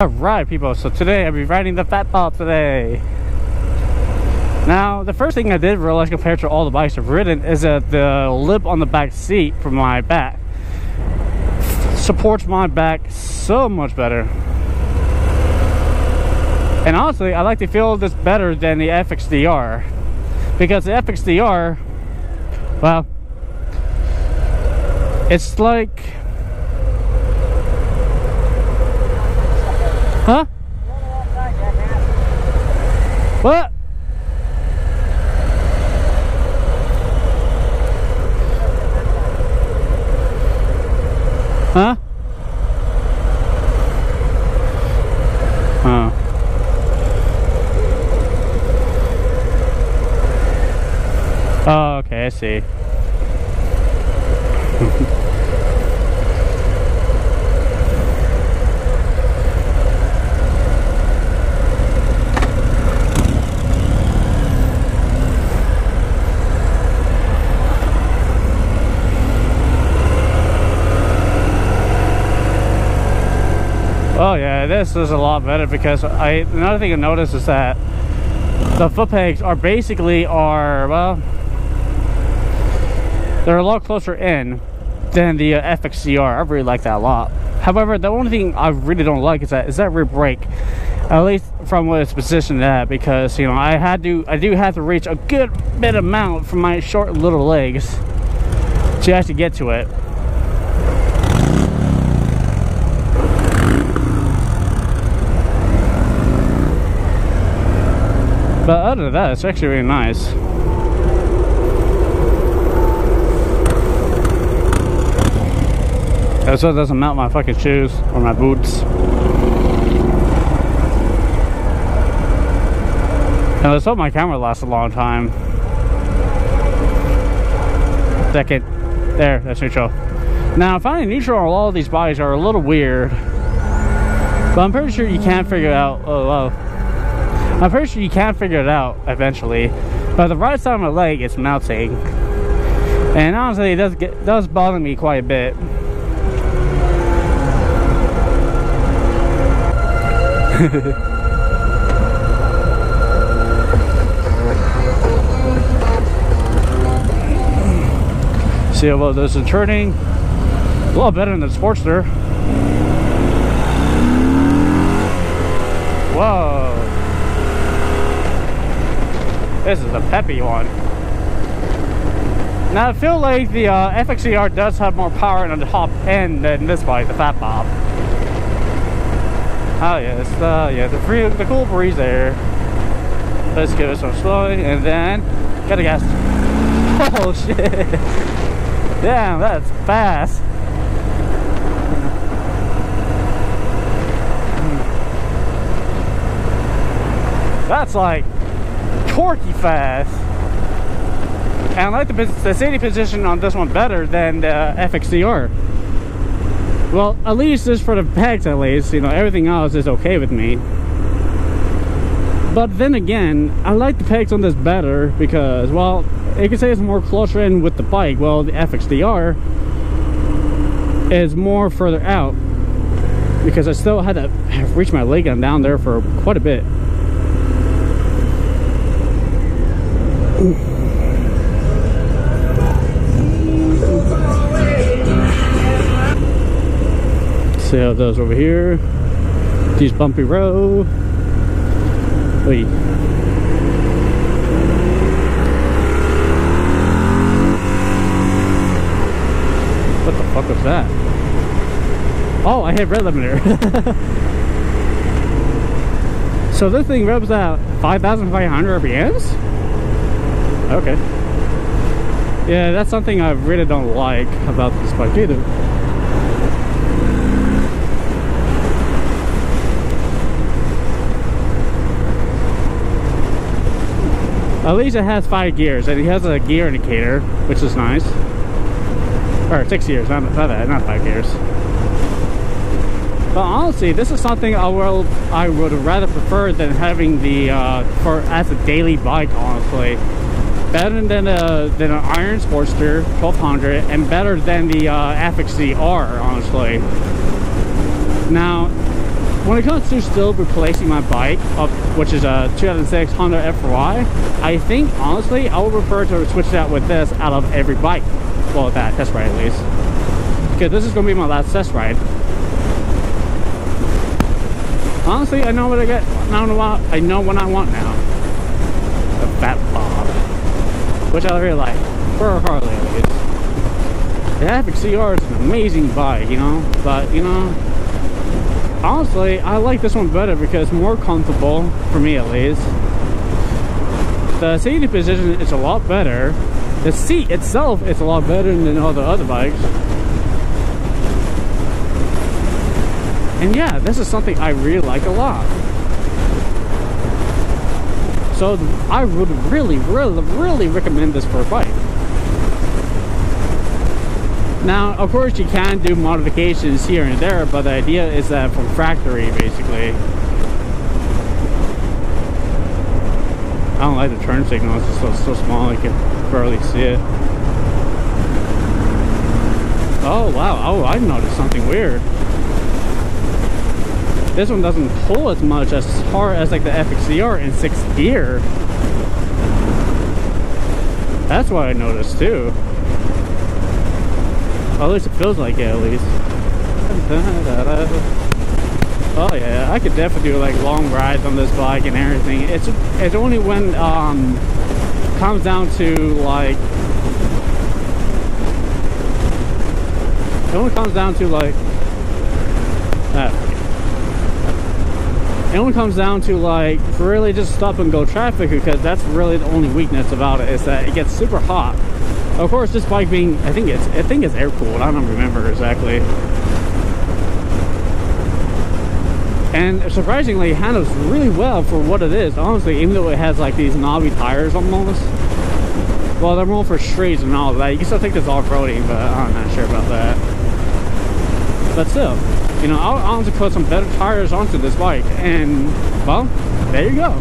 Alright people, so today I'll be riding the Fat Bob today. Now, the first thing I did realize compared to all the bikes I've ridden is that the lip on the back seat for my back supports my back so much better. And honestly, I like to feel this better than the FXDR. Because the FXDR, well, it's like... Huh? What? Huh? Oh. Oh, okay, I see. Oh yeah, this is a lot better because another thing I noticed is that the foot pegs are basically well, they're a lot closer in than the FXCR. I really like that a lot. However, the only thing I really don't like is that rear brake, at least from what it's positioned at, because you know I do have to reach a good bit amount from my short little legs to actually get to it. But other than that, it's actually really nice. So it doesn't melt my fucking shoes or my boots. And let's hope my camera lasts a long time. Second. There, that's neutral. Now, finding neutral on all of these bodies are a little weird. But I'm pretty sure you can figure it out. Oh, wow. I'm pretty sure you can figure it out eventually, but the right side of my leg is melting, and honestly, it does bother me quite a bit. See how well this is turning? A lot better than the Sportster. Whoa. This is a peppy one. Now I feel like the FXCR does have more power on the top end than this bike, the Fat Bob. Oh yes, yeah, the cool breeze there. Let's give it some slowing and then gotta gas. Oh shit! Damn, that's fast. That's like torquey fast, and I like the safety position on this one better than the FXCR. Well, at least this for the pegs, at least, you know, everything else is okay with me. But then again, I like the pegs on this better because, well, you can say it's more closer in with the bike. Well, the FXDR is more further out because I still had to reach my leg down there for quite a bit. See how it does over here. These bumpy road. Wait. What the fuck was that? Oh, I hit red limiter. So this thing revs at 5,500 RPMs? Okay. Yeah, that's something I really don't like about this bike either. At least it has 5 gears, and it has a gear indicator, which is nice. Or 6 gears, not 5 gears. But honestly, this is something I would rather prefer than having the as a daily bike. Honestly, better than an Iron Sportster 1200, and better than the FXDR. Honestly, now when it comes to still replacing my bike, which is a 2006 Honda FY, I think honestly I would prefer to switch that with this out of every bike. Well, that test ride at least, because this is going to be my last test ride. Honestly, I know what I get. I know what I want now. The Fat Bob, which I really like for a Harley at least. The Epic CR is an amazing bike, you know, but you know, honestly, I like this one better because it's more comfortable for me at least. The safety position is a lot better. The seat itself is a lot better than all the other bikes. And yeah, this is something I really like a lot. So I would really recommend this for a bike. Now, of course, you can do modifications here and there, but the idea is that from factory, basically. I don't like the turn signal, it's just so small, you can barely see it. Oh, wow, oh, I noticed something weird. This one doesn't pull as much as hard as like the Epic CR in 6th gear. That's what I noticed too. Well, at least it feels like it, at least. Oh yeah, I could definitely do like long rides on this bike and everything. It's only when comes down to like, it only comes down to like it only comes down to like really just stop and go traffic, because that's really the only weakness about it, is that it gets super hot. Of course, this bike being, I think it's air cooled. I don't remember exactly. And surprisingly, it handles really well for what it is. Honestly, even though it has like these knobby tires almost. Well, they're more for streets and all that. You can still take this off-roading, but I'm not sure about that. But still, you know, I'll honestly put some better tires onto this bike, and well, there you go.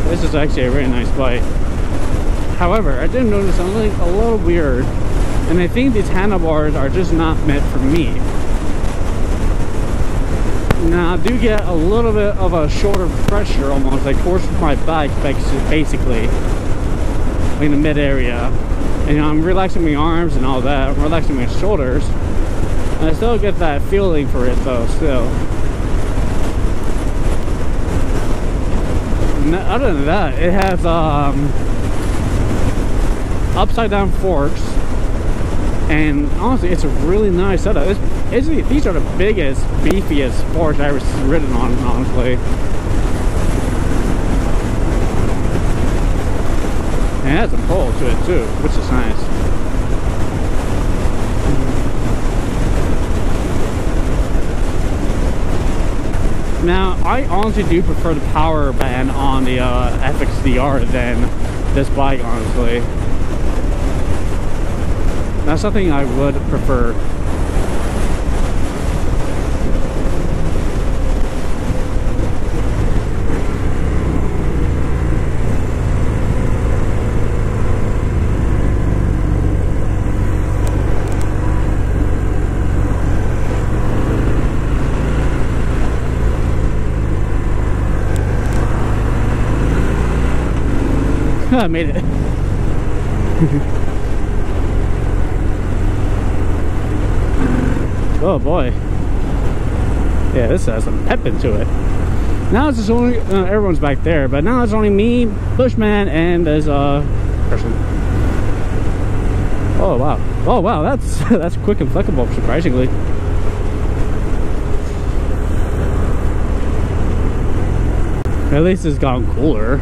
This is actually a really nice bike. However, I did notice something a little weird, and I think these handlebars are just not meant for me. Now I do get a little bit of a shoulder pressure, almost like towards my back, basically in the mid area. And you know, I'm relaxing my arms and all that. I'm relaxing my shoulders, and I still get that feeling for it though. Still. Other than that, it has upside down forks, and honestly, it's a really nice setup. These are the biggest, beefiest forks I've ever ridden on, honestly. And it has a pull to it too, which is nice. Now, I honestly do prefer the power band on the FXDR than this bike, honestly. That's something I would prefer. I made it. Oh boy. Yeah, this has some pep into it. Now it's just only everyone's back there, but now it's only me, Bushman, and there's a person. Oh wow. Oh wow, that's quick and flexible, surprisingly. At least it's gotten cooler.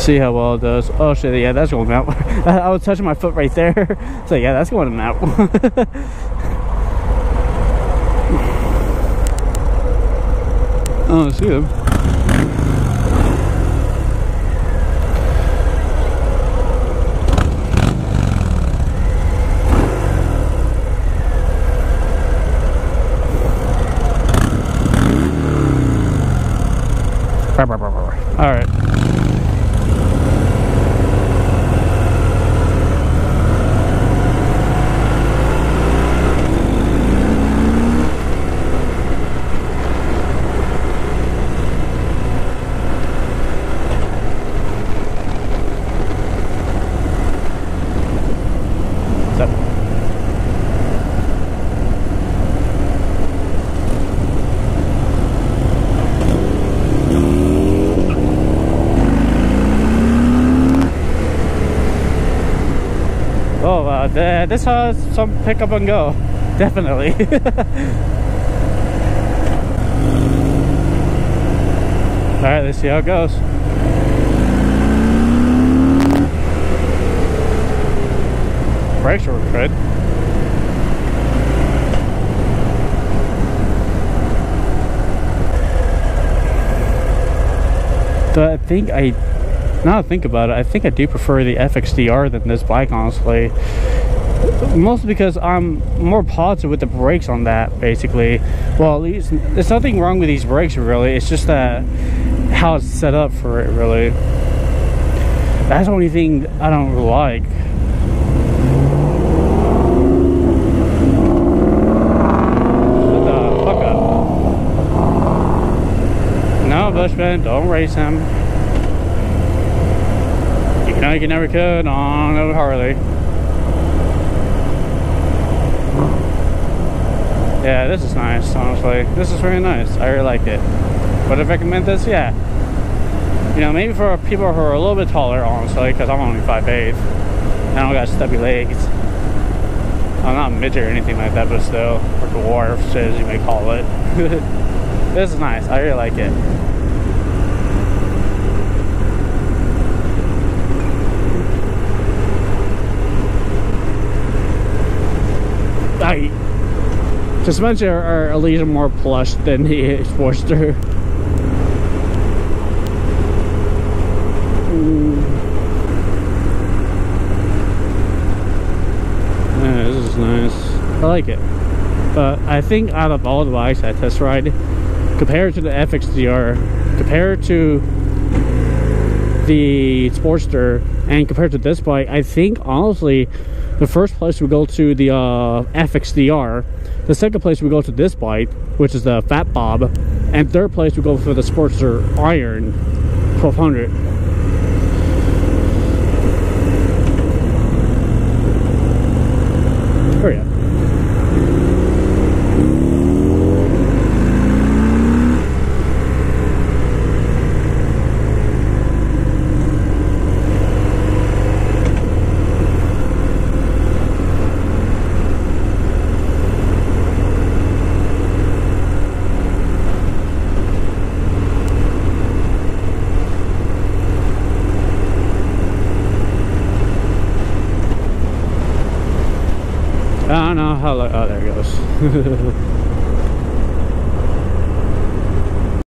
See how well it does. Oh shit, yeah, that's going out. I was touching my foot right there. So yeah, that's going out. Oh, see them. All right. This has some pick up and go, definitely. All right, let's see how it goes. Brakes are good. But I think now that I think about it, I think I do prefer the FXDR than this bike, honestly. Mostly because I'm more positive with the brakes on that, basically. Well, at least there's nothing wrong with these brakes, really. It's just that how it's set up for it, really. That's the only thing I don't really like. Shut the fuck up. No, Bushman, don't race him. You know you never could on a Harley. Yeah, this is nice, honestly. This is very nice. I really like it. Would I recommend this? Yeah. You know, maybe for people who are a little bit taller, honestly, because I'm only 5'8". I don't got stubby legs. I'm not a midget or anything like that, but still, or dwarf, as you may call it. This is nice. I really like it. Suspension are a little more plush than the Sportster. Yeah, this is nice. I like it. But I think out of all the bikes I test ride, compared to the FXDR, compared to the Sportster, and compared to this bike, I think honestly the first place we go to the FXDR, the second place we go to this bike, which is the Fat Bob, and third place we go for the Sportster Iron 1200. Oh yeah. I don't know how, oh, there it goes.